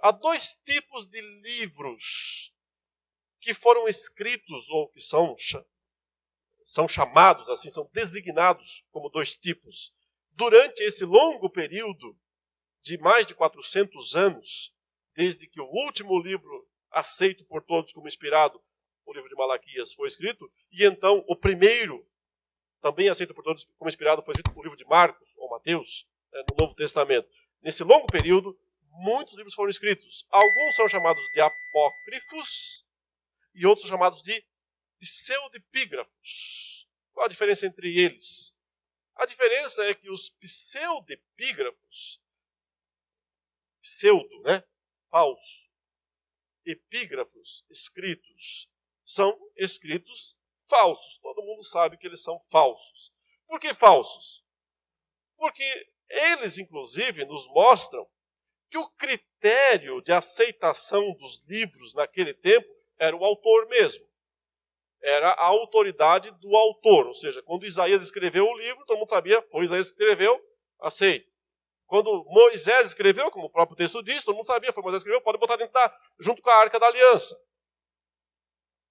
há dois tipos de livros que foram escritos, ou que são chamados assim, são designados como dois tipos. Durante esse longo período de mais de 400 anos, desde que o último livro aceito por todos como inspirado, o livro de Malaquias, foi escrito, e então o primeiro, também aceito por todos como inspirado, foi escrito o livro de Marcos, ou Mateus, no Novo Testamento. Nesse longo período, muitos livros foram escritos. Alguns são chamados de apócrifos e outros são chamados de pseudepígrafos. Qual a diferença entre eles? A diferença é que os pseudepígrafos, pseudo, falso, epígrafos, escritos, são escritos falsos. Todo mundo sabe que eles são falsos. Por que falsos? Porque eles, inclusive, nos mostram que o critério de aceitação dos livros naquele tempo era o autor mesmo. Era a autoridade do autor. Ou seja, quando Isaías escreveu o livro, todo mundo sabia, foi Isaías que escreveu, aceito. Quando Moisés escreveu, como o próprio texto diz, todo mundo sabia, foi Moisés que escreveu, pode botar junto com a Arca da Aliança.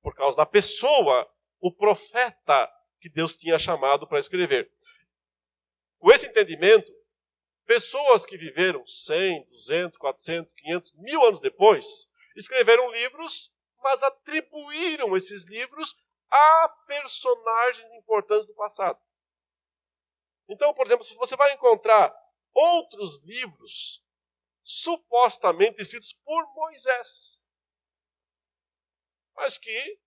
Por causa da pessoa, o profeta que Deus tinha chamado para escrever. Com esse entendimento, pessoas que viveram 100, 200, 400, 500, 1000 anos depois, escreveram livros, mas atribuíram esses livros a personagens importantes do passado. Então, por exemplo, se você vai encontrar outros livros supostamente escritos por Moisés, mas que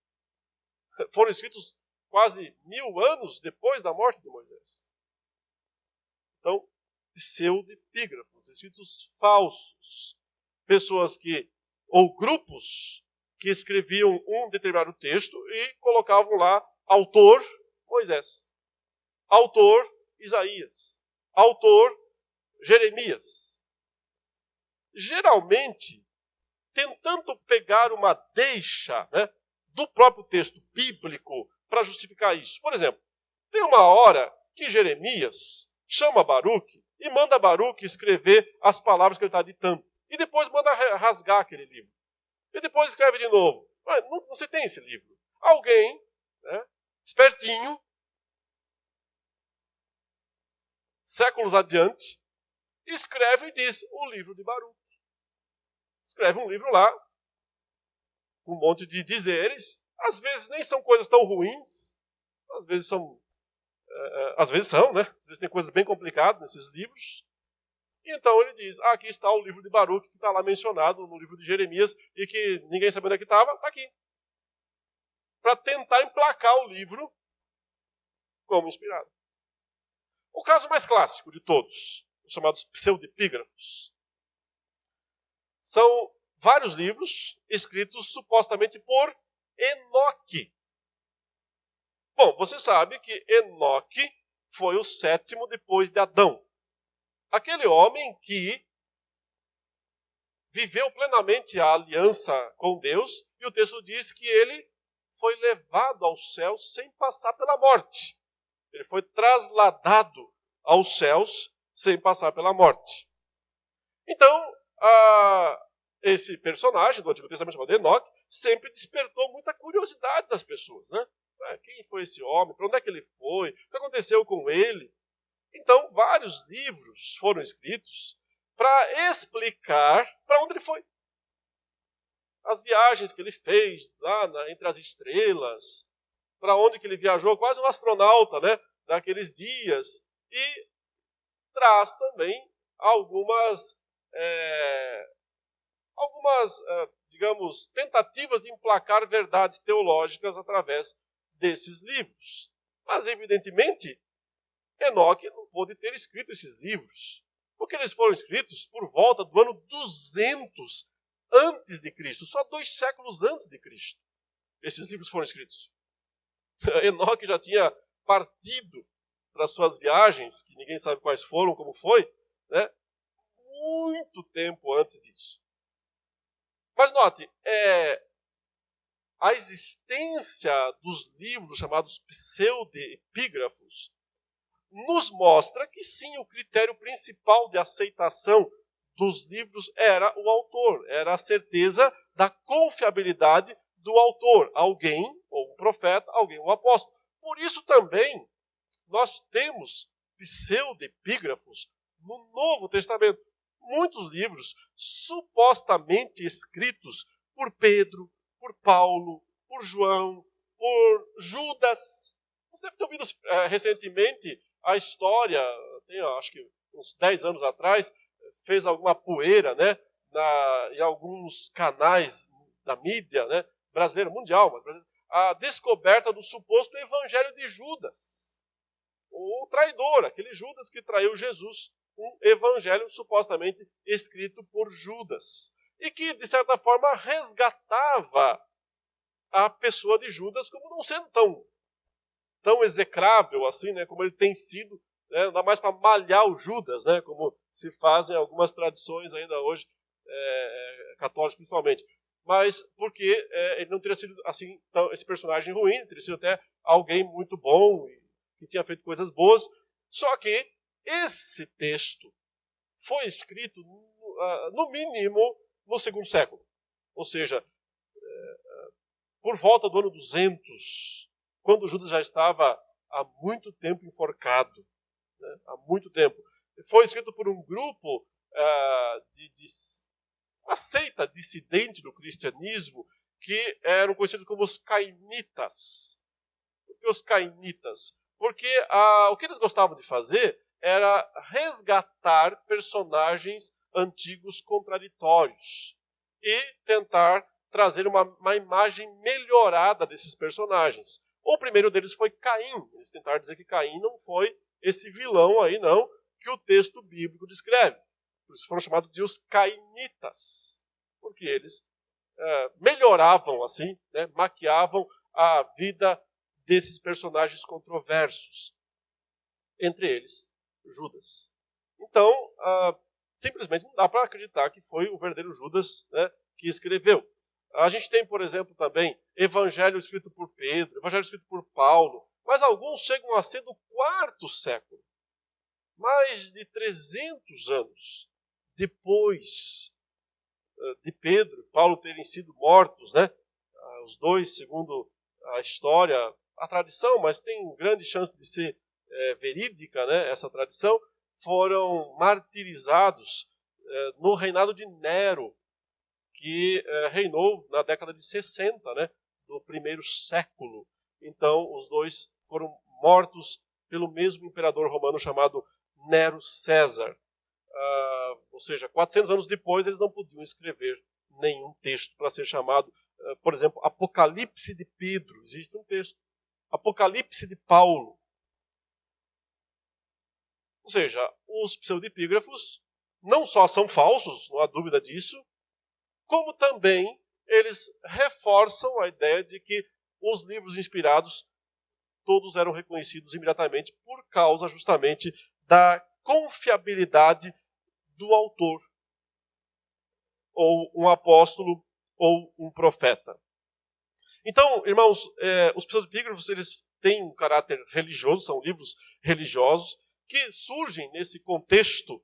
foram escritos quase 1000 anos depois da morte de Moisés. Então, pseudepígrafos, escritos falsos. Pessoas ou grupos que escreviam um determinado texto e colocavam lá autor Moisés, autor Isaías, autor Jeremias. Geralmente, tentando pegar uma deixa do próprio texto bíblico para justificar isso. Por exemplo, tem uma hora que Jeremias chama Baruque e manda Baruque escrever as palavras que ele está ditando. E depois manda rasgar aquele livro. E depois escreve de novo. Não você tem esse livro. Alguém, espertinho, séculos adiante, escreve e diz o livro de Baruque. Escreve um livro lá, um monte de dizeres. Às vezes nem são coisas tão ruins. Às vezes são, Às vezes tem coisas bem complicadas nesses livros. E então ele diz, aqui está o livro de Baruque, que está lá mencionado no livro de Jeremias, e que ninguém sabia onde é que estava, está aqui. Para tentar emplacar o livro como inspirado. O caso mais clássico de todos, os chamados pseudepígrafos, são vários livros escritos supostamente por Enoque. Bom, você sabe que Enoque foi o 7º depois de Adão. Aquele homem que viveu plenamente a aliança com Deus, e o texto diz que ele foi levado aos céus sem passar pela morte. Ele foi trasladado aos céus sem passar pela morte. Então, esse personagem do Antigo Testamento chamado Enoque sempre despertou muita curiosidade das pessoas. Quem foi esse homem? Para onde é que ele foi? O que aconteceu com ele? Então, vários livros foram escritos para explicar para onde ele foi. As viagens que ele fez lá entre as estrelas, para onde que ele viajou, quase um astronauta, daqueles dias. E traz também algumas digamos, tentativas de emplacar verdades teológicas através desses livros. Mas, evidentemente, Enoque não pôde ter escrito esses livros, porque eles foram escritos por volta do ano 200 antes de Cristo, só 2 séculos antes de Cristo. Esses livros foram escritos. Enoque já tinha partido para suas viagens, que ninguém sabe quais foram, como foi, muito tempo antes disso. Mas note, a existência dos livros chamados pseudepígrafos nos mostra que sim, o critério principal de aceitação dos livros era o autor, era a certeza da confiabilidade do autor, alguém, ou um profeta, alguém, um apóstolo. Por isso também nós temos pseudepígrafos no Novo Testamento. Muitos livros supostamente escritos por Pedro, por Paulo, por João, por Judas. Você deve ter ouvido recentemente a história, acho que uns 10 anos atrás, fez alguma poeira, né, em alguns canais da mídia, né, brasileira, mundial, mas a descoberta do suposto evangelho de Judas. O traidor, aquele Judas que traiu Jesus, um evangelho supostamente escrito por Judas. E que, de certa forma, resgatava a pessoa de Judas como não sendo tão execrável assim, né, como ele tem sido, né, ainda mais para malhar o Judas, né, como se fazem algumas tradições ainda hoje, católicas principalmente. Mas porque ele não teria sido assim, esse personagem ruim, ele teria sido até alguém muito bom, que tinha feito coisas boas. Só que esse texto foi escrito, no mínimo, no segundo século. Ou seja, por volta do ano 200, quando Judas já estava há muito tempo enforcado. Né, há muito tempo. Foi escrito por um grupo de uma seita dissidente do cristianismo, que eram conhecidos como os cainitas. Por que os cainitas? Porque o que eles gostavam de fazer era resgatar personagens antigos contraditórios e tentar trazer uma imagem melhorada desses personagens. O primeiro deles foi Caim. Eles tentaram dizer que Caim não foi esse vilão aí, não, que o texto bíblico descreve. Por isso foram chamados de os cainitas, porque eles melhoravam, assim, né, maquiavam a vida desses personagens controversos. Entre eles, Judas. Então, simplesmente não dá para acreditar que foi o verdadeiro Judas, né, que escreveu. A gente tem, por exemplo, também evangelho escrito por Pedro, evangelho escrito por Paulo, mas alguns chegam a ser do 4º século. Mais de 300 anos depois de Pedro e Paulo terem sido mortos, né? Os dois, segundo a história, a tradição, mas tem grande chance de ser verídica, né? Essa tradição, foram martirizados no reinado de Nero, que reinou na década de 60, né? Do 1º século. Então, os dois foram mortos pelo mesmo imperador romano chamado Nero César. Ou seja, 400 anos depois, eles não podiam escrever nenhum texto para ser chamado, por exemplo, Apocalipse de Pedro. Existe um texto. Apocalipse de Paulo. Ou seja, os pseudepígrafos não só são falsos, não há dúvida disso, como também eles reforçam a ideia de que os livros inspirados todos eram reconhecidos imediatamente por causa justamente da confiabilidade do autor, ou um apóstolo, ou um profeta. Então, irmãos, os pseudepígrafos, eles têm um caráter religioso, são livros religiosos, que surgem nesse contexto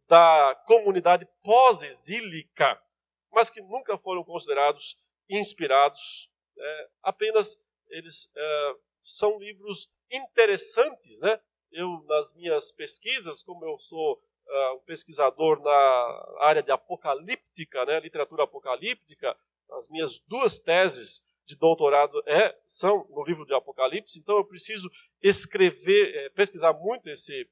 da comunidade pós-exílica, mas que nunca foram considerados inspirados. Apenas eles são livros interessantes, né? Eu, nas minhas pesquisas, como eu sou um pesquisador na área de apocalíptica, né, literatura apocalíptica, as minhas 2 teses de doutorado são no livro de Apocalipse, então eu preciso pesquisar muito esse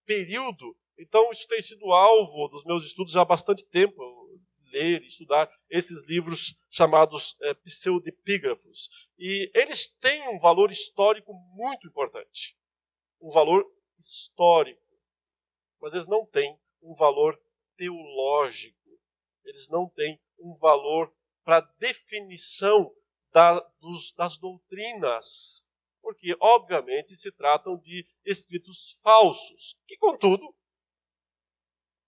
período. Então isso tem sido alvo dos meus estudos já há bastante tempo, ler e estudar esses livros chamados pseudepígrafos. E eles têm um valor histórico muito importante. Um valor histórico. Mas eles não têm um valor teológico. Eles não têm um valor para definição das doutrinas. Porque, obviamente, se tratam de escritos falsos, que, contudo,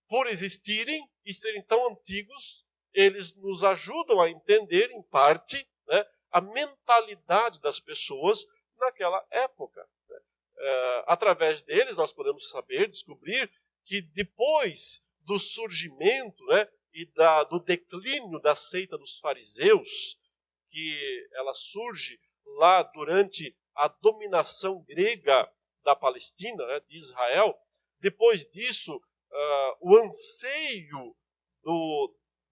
por existirem e serem tão antigos, eles nos ajudam a entender, em parte, né, a mentalidade das pessoas naquela época. Através deles, nós podemos saber, descobrir, que depois do surgimento, né, e do declínio da seita dos fariseus, que ela surge lá durante a dominação grega da Palestina, né, de Israel. Depois disso, o anseio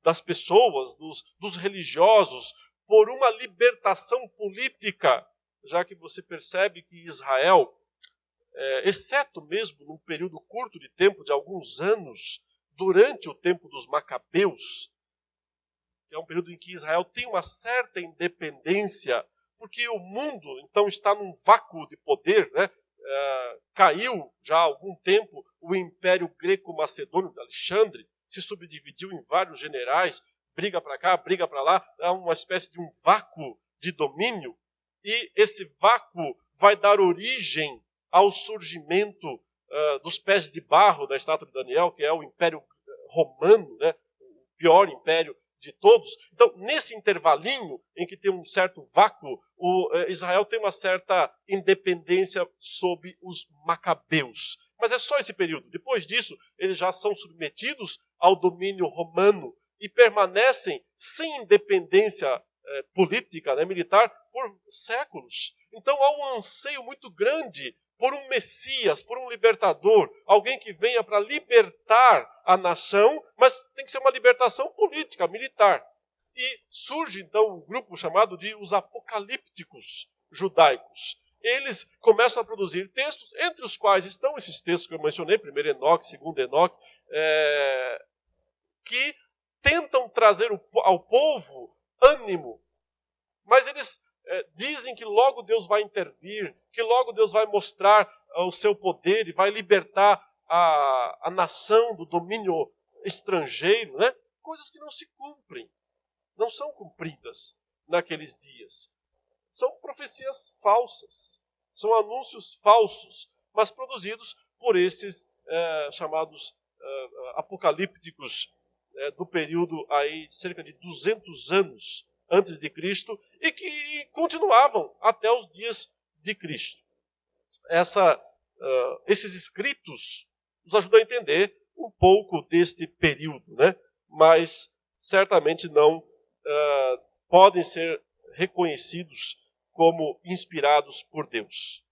das pessoas, dos religiosos, por uma libertação política, já que você percebe que Israel, exceto mesmo num período curto de tempo, de alguns anos, durante o tempo dos Macabeus, que é um período em que Israel tem uma certa independência, porque o mundo, então, está num vácuo de poder, né? Caiu já há algum tempo o Império Greco-Macedônio de Alexandre, se subdividiu em vários generais, briga para cá, briga para lá, é uma espécie de um vácuo de domínio, e esse vácuo vai dar origem ao surgimento dos pés de barro da estátua de Daniel, que é o Império Romano, né? O pior império de todos. Então, nesse intervalinho em que tem um certo vácuo, Israel tem uma certa independência sob os Macabeus. Mas é só esse período. Depois disso, eles já são submetidos ao domínio romano e permanecem sem independência política, né, militar, por séculos. Então há um anseio muito grande por um Messias, por um libertador, alguém que venha para libertar a nação, mas tem que ser uma libertação política, militar. E surge então um grupo chamado de os apocalípticos judaicos. Eles começam a produzir textos, entre os quais estão esses textos que eu mencionei, 1 Enoque, 2 Enoque, que tentam trazer ao povo ânimo, mas eles dizem que logo Deus vai intervir, que logo Deus vai mostrar o seu poder e vai libertar a nação do domínio estrangeiro, né? Coisas que não se cumprem, não são cumpridas naqueles dias. São profecias falsas, são anúncios falsos, mas produzidos por esses chamados apocalípticos do período aí cerca de 200 anos antes de Cristo e que continuavam até os dias de Cristo. Esses escritos nos ajudam a entender um pouco deste período, né? Mas certamente não podem ser reconhecidos como inspirados por Deus.